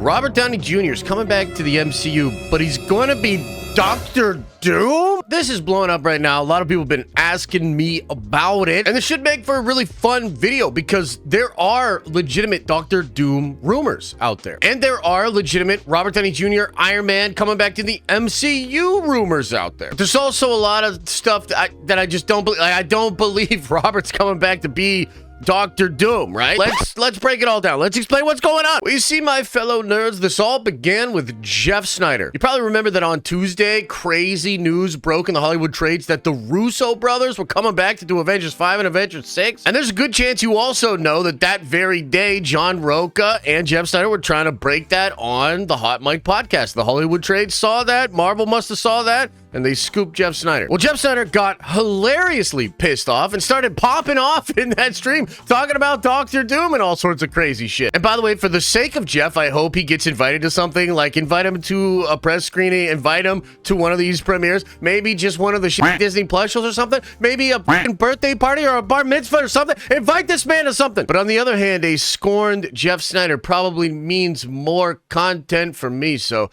Robert Downey Jr. is coming back to the MCU, but he's going to be Doctor Doom? This is blowing up right now. A lot of people have been asking me about it, and this should make for a really fun video because there are legitimate Doctor Doom rumors out there, and there are legitimate Robert Downey Jr. Iron Man coming back to the MCU rumors out there. There's also a lot of stuff that I just don't believe. I don't believe Robert's coming back to be Doctor Doom, right? Let's break it all down. Let's explain what's going on. Well, you see, my fellow nerds, this all began with Jeff Snider. You probably remember that on Tuesday, crazy news broke in the Hollywood trades that the Russo brothers were coming back to do Avengers 5 and Avengers 6. And there's a good chance you also know that that very day, John Roca and Jeff Snider were trying to break that on the Hot Mic podcast. The Hollywood trades saw that. Marvel must have saw that. And they scooped Jeff Snider. Well, Jeff Snider got hilariously pissed off and started popping off in that stream, talking about Doctor Doom and all sorts of crazy shit. And by the way, for the sake of Jeff, I hope he gets invited to something, like invite him to a press screening, invite him to one of these premieres, maybe just one of the shit Disney Plus shows or something, maybe a birthday party or a bar mitzvah or something. Invite this man to something. But on the other hand, a scorned Jeff Snider probably means more content for me, so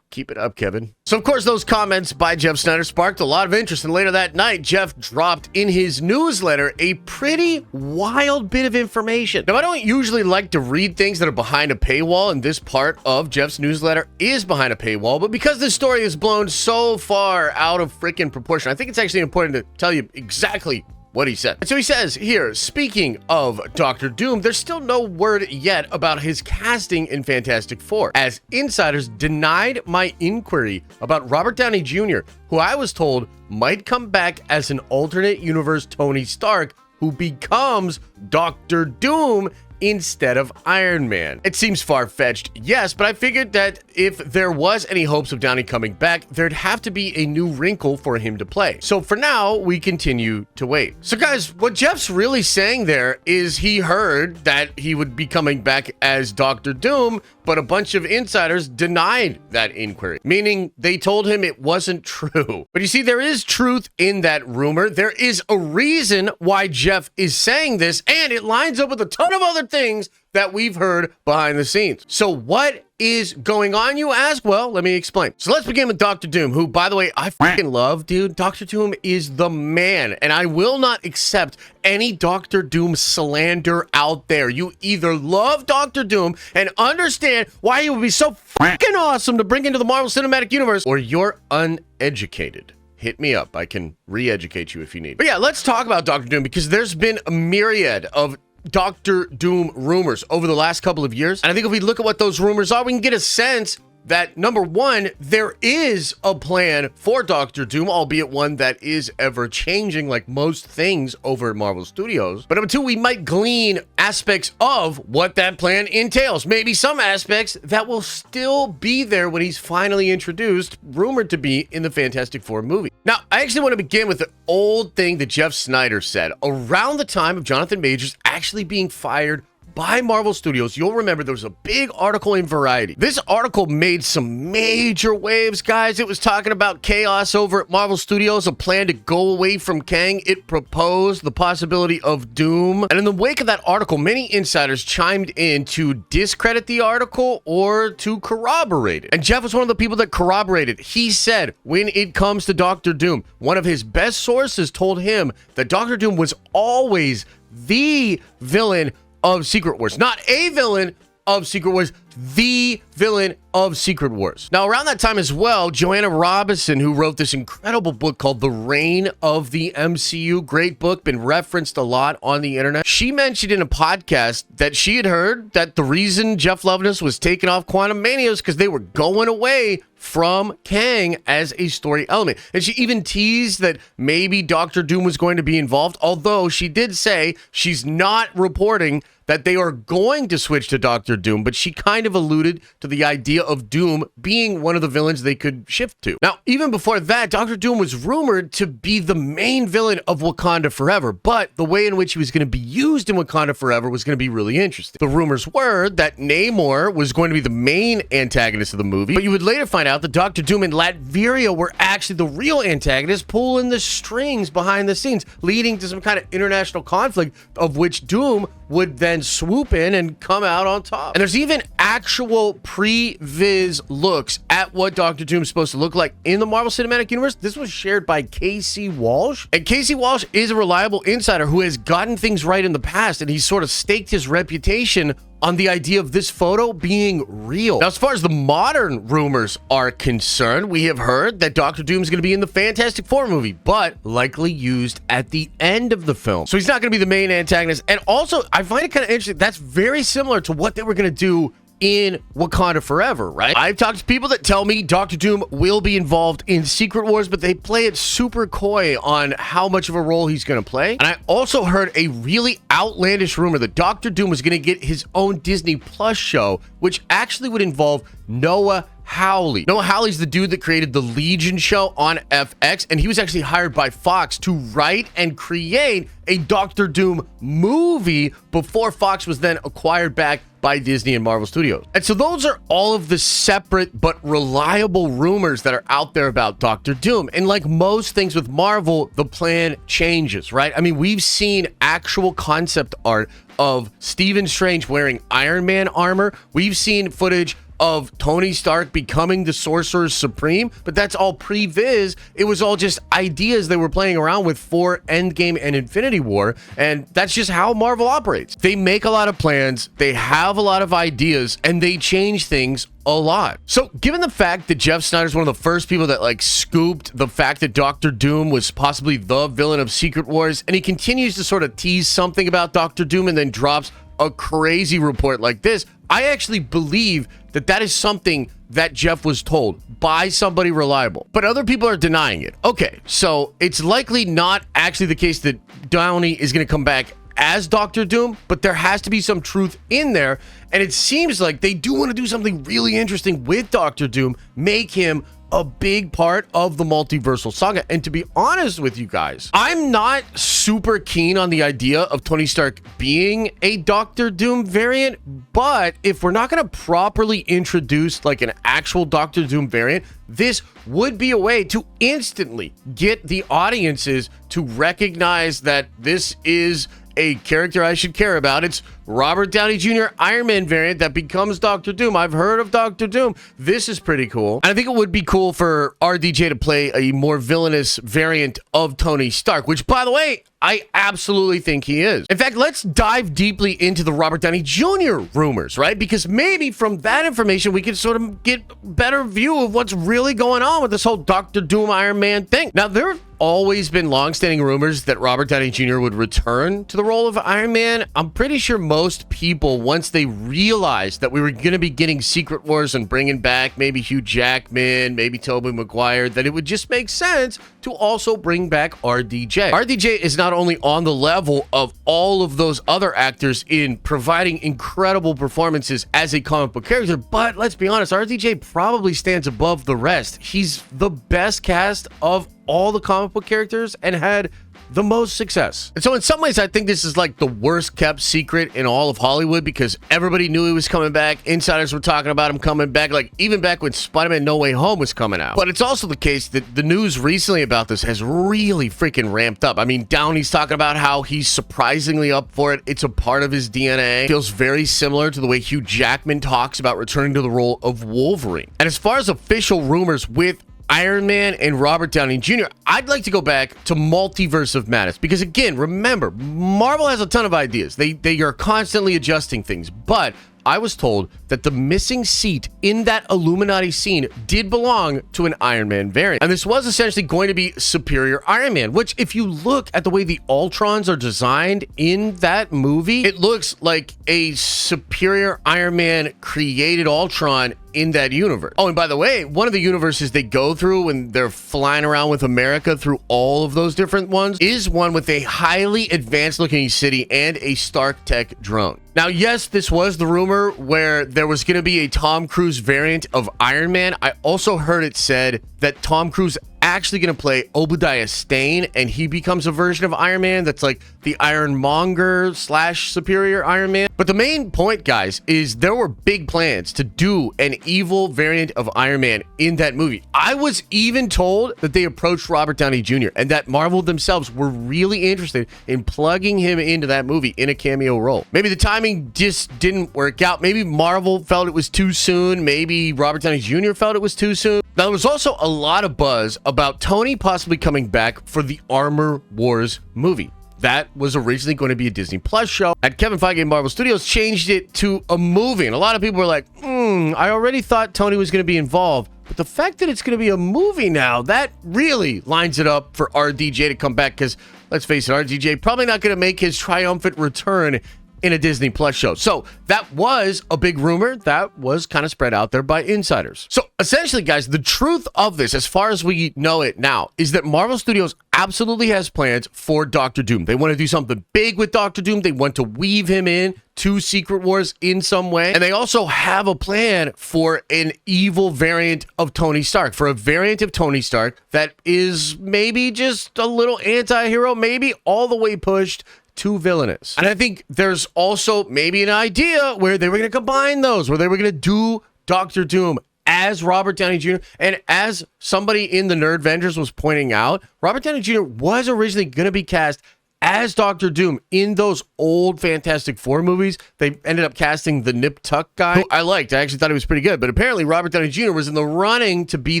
keep it up, Kevin. So, of course, those comments by Jeff Snider sparked a lot of interest, and later that night, Jeff dropped in his newsletter a pretty wild bit of information. Now, I don't usually like to read things that are behind a paywall, and this part of Jeff's newsletter is behind a paywall, but because this story is blown so far out of freaking proportion, I think it's actually important to tell you exactly what he said. And so he says here, speaking of Doctor Doom, there's still no word yet about his casting in Fantastic Four, as insiders denied my inquiry about Robert Downey Jr., who I was told might come back as an alternate universe Tony Stark, who becomes Doctor Doom instead of Iron Man. It seems far-fetched, yes, but I figured that if there was any hopes of Downey coming back, there'd have to be a new wrinkle for him to play. So for now, we continue to wait. So guys, what Jeff's really saying there is he heard that he would be coming back as Doctor Doom, but a bunch of insiders denied that inquiry, meaning they told him it wasn't true. But you see, there is truth in that rumor. There is a reason why Jeff is saying this, and it lines up with a ton of other things that we've heard behind the scenes. So what is going on, you ask? Well, let me explain. So let's begin with Doctor Doom, who, by the way, I fucking love, dude. Doctor Doom is the man, and I will not accept any Doctor Doom slander out there. You either love Doctor Doom and understand why he would be so fucking awesome to bring into the Marvel Cinematic Universe, or you're uneducated. Hit me up. I can re-educate you if you need. But yeah, let's talk about Doctor Doom, because there's been a myriad of Doctor Doom rumors over the last couple of years. And I think if we look at what those rumors are, we can get a sense that, number one, there is a plan for Doctor Doom, albeit one that is ever changing like most things over at Marvel Studios. But number two, we might glean aspects of what that plan entails. Maybe some aspects that will still be there when he's finally introduced, rumored to be in the Fantastic Four movie. Now, I actually want to begin with the old thing that Jeff Snider said around the time of Jonathan Majors actually being fired by Marvel Studios. You'll remember there was a big article in Variety. This article made some major waves, guys. It was talking about chaos over at Marvel Studios, a plan to go away from Kang. It proposed the possibility of Doom. And in the wake of that article, many insiders chimed in to discredit the article or to corroborate it. And Jeff was one of the people that corroborated. He said, when it comes to Doctor Doom, one of his best sources told him that Doctor Doom was always the villain of Secret Wars. Not a villain of Secret Wars, the villain of Secret Wars. Now, around that time as well, Joanna Robinson, who wrote this incredible book called The Reign of the MCU, great book, been referenced a lot on the internet. She mentioned in a podcast that she had heard that the reason Jeff Loveness was taking off Quantum Mania is because they were going away from Kang as a story element. And she even teased that maybe Doctor Doom was going to be involved, although she did say she's not reporting that they are going to switch to Doctor Doom, but she kind of alluded to the idea of Doom being one of the villains they could shift to. Now, even before that, Doctor Doom was rumored to be the main villain of Wakanda Forever, but the way in which he was going to be used in Wakanda Forever was going to be really interesting. The rumors were that Namor was going to be the main antagonist of the movie, but you would later find out that Doctor Doom and Latveria were actually the real antagonists, pulling the strings behind the scenes, leading to some kind of international conflict of which Doom would then swoop in and come out on top. And there's even actual pre-viz looks at what Doctor Doom's supposed to look like in the Marvel Cinematic Universe. This was shared by Casey Walsh. And Casey Walsh is a reliable insider who has gotten things right in the past, and he's sort of staked his reputation on the idea of this photo being real. Now, as far as the modern rumors are concerned, we have heard that Doctor Doom is going to be in the Fantastic Four movie, but likely used at the end of the film. So he's not going to be the main antagonist. And also, I find it kind of interesting. That's very similar to what they were going to do in Wakanda Forever, right? I've talked to people that tell me Doctor Doom will be involved in Secret Wars, but they play it super coy on how much of a role he's going to play. And I also heard a really outlandish rumor that Doctor Doom was going to get his own Disney Plus show, which actually would involve Noah Hawley. Noah Hawley's the dude that created the Legion show on FX, and he was actually hired by Fox to write and create a Doctor Doom movie before Fox was then acquired back by Disney and Marvel Studios. And so those are all of the separate but reliable rumors that are out there about Doctor Doom. And like most things with Marvel, the plan changes, right? I mean, we've seen actual concept art of Stephen Strange wearing Iron Man armor. We've seen footage of Tony Stark becoming the Sorcerer Supreme, but that's all pre-viz. It was all just ideas they were playing around with for Endgame and Infinity War, and that's just how Marvel operates. They make a lot of plans, they have a lot of ideas, and they change things a lot. So given the fact that Jeff Snider is one of the first people that like scooped the fact that Doctor Doom was possibly the villain of Secret Wars, and he continues to sort of tease something about Doctor Doom and then drops a crazy report like this, I actually believe that that is something that Jeff was told by somebody reliable, but other people are denying it. Okay, so it's likely not actually the case that Downey is going to come back as Doctor Doom, but there has to be some truth in there, and it seems like they do want to do something really interesting with Doctor Doom, make him a big part of the multiversal saga. And to be honest with you guys, I'm not super keen on the idea of Tony Stark being a Doctor Doom variant, but if we're not going to properly introduce like an actual Doctor Doom variant, this would be a way to instantly get the audiences to recognize that this is a character I should care about. It's Robert Downey Jr. Iron Man variant that becomes Doctor Doom. I've heard of Doctor Doom. This is pretty cool. And I think it would be cool for RDJ to play a more villainous variant of Tony Stark, which, by the way, I absolutely think he is. In fact, let's dive deeply into the Robert Downey Jr. rumors, right? Because maybe from that information, we can sort of get a better view of what's really going on with this whole Doctor Doom Iron Man thing. Now, there have always been long-standing rumors that Robert Downey Jr. would return to the role of Iron Man. I'm pretty sure most people, once they realized that we were going to be getting Secret Wars and bringing back maybe Hugh Jackman, maybe Tobey Maguire, that it would just make sense to also bring back RDJ. RDJ is not only on the level of all of those other actors in providing incredible performances as a comic book character, but let's be honest, RDJ probably stands above the rest. He's the best cast of all the comic book characters and had the most success. And so in some ways, I think this is like the worst kept secret in all of Hollywood, because everybody knew he was coming back. Insiders were talking about him coming back, like even back when Spider-Man No Way Home was coming out. But it's also the case that the news recently about this has really freaking ramped up. I mean, Downey's talking about how he's surprisingly up for it. It's a part of his DNA. Feels very similar to the way Hugh Jackman talks about returning to the role of Wolverine. And as far as official rumors with Iron Man and Robert Downey Jr., I'd like to go back to Multiverse of Madness, because again, remember, Marvel has a ton of ideas. They are constantly adjusting things, but I was told that the missing seat in that Illuminati scene did belong to an Iron Man variant. And this was essentially going to be Superior Iron Man, which if you look at the way the Ultrons are designed in that movie, it looks like a Superior Iron Man created Ultron in that universe. Oh, and by the way, one of the universes they go through when they're flying around with America through all of those different ones is one with a highly advanced looking city and a Stark Tech drone. Now, yes, this was the rumor where there was going to be a Tom Cruise variant of Iron Man. I also heard it said that Tom Cruise actually going to play Obadiah Stane, and he becomes a version of Iron Man that's like the Ironmonger / superior Iron Man. But the main point, guys, is there were big plans to do an evil variant of Iron Man in that movie. I was even told that they approached Robert Downey Jr. and that Marvel themselves were really interested in plugging him into that movie in a cameo role. Maybe the timing just didn't work out. Maybe Marvel felt it was too soon. Maybe Robert Downey Jr. felt it was too soon. Now, there was also a lot of buzz about Tony possibly coming back for the Armor Wars movie. That was originally going to be a Disney Plus show, and Kevin Feige and Marvel Studios changed it to a movie. And a lot of people were like, I already thought Tony was going to be involved. But the fact that it's going to be a movie now, that really lines it up for RDJ to come back, because let's face it, RDJ probably not going to make his triumphant return in a Disney Plus show. So that was a big rumor that was kind of spread out there by insiders. So essentially, guys, the truth of this, as far as we know it now, is that Marvel Studios absolutely has plans for Doctor Doom. They want to do something big with Doctor Doom. They want to weave him in to Secret Wars in some way. And they also have a plan for an evil variant of Tony Stark, for a variant of Tony Stark that is maybe just a little anti-hero, maybe all the way pushed too villainous. And I think there's also maybe an idea where they were going to combine those, where they were going to do Doctor Doom as Robert Downey Jr. And as somebody in the Nerd Avengers was pointing out, Robert Downey Jr. was originally going to be cast as Doctor Doom in those old Fantastic Four movies. They ended up casting the Nip Tuck guy, who I liked. I actually thought he was pretty good. But apparently Robert Downey Jr. was in the running to be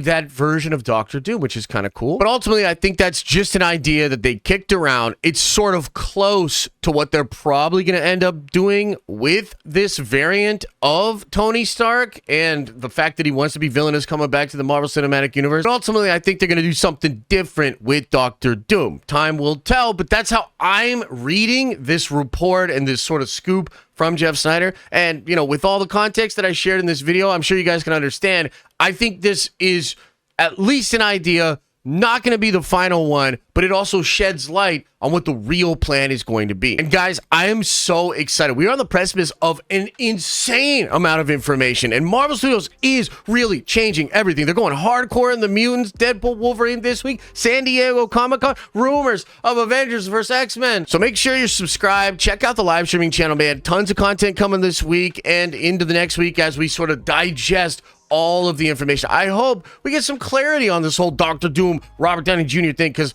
that version of Doctor Doom, which is kind of cool. But ultimately, I think that's just an idea that they kicked around. It's sort of close to what they're probably going to end up doing with this variant of Tony Stark, and the fact that he wants to be villainous coming back to the Marvel Cinematic Universe. But ultimately, I think they're going to do something different with Doctor Doom. Time will tell, but that's how I'm reading this report and this sort of scoop from Jeff Snider. And, you know, with all the context that I shared in this video, I'm sure you guys can understand. I think this is at least an idea, not going to be the final one, but it also sheds light on what the real plan is going to be. And guys, I am so excited. We are on the precipice of an insane amount of information, and Marvel Studios is really changing everything. They're going hardcore in the mutants, Deadpool, Wolverine this week, San Diego Comic-Con, rumors of Avengers vs. X-Men. So make sure you're subscribed. Check out the live streaming channel, man. Tons of content coming this week and into the next week as we sort of digest all of the information. I hope we get some clarity on this whole Doctor Doom, Robert Downey Jr. thing, because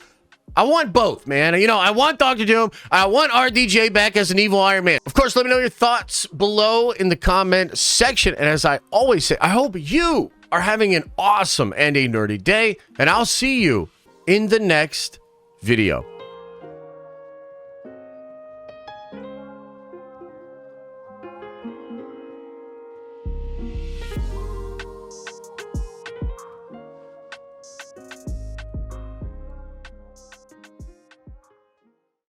I want both, man. You know, I want Doctor Doom. I want RDJ back as an evil Iron Man. Of course, let me know your thoughts below in the comment section. And as I always say, I hope you are having an awesome and a nerdy day. And I'll see you in the next video.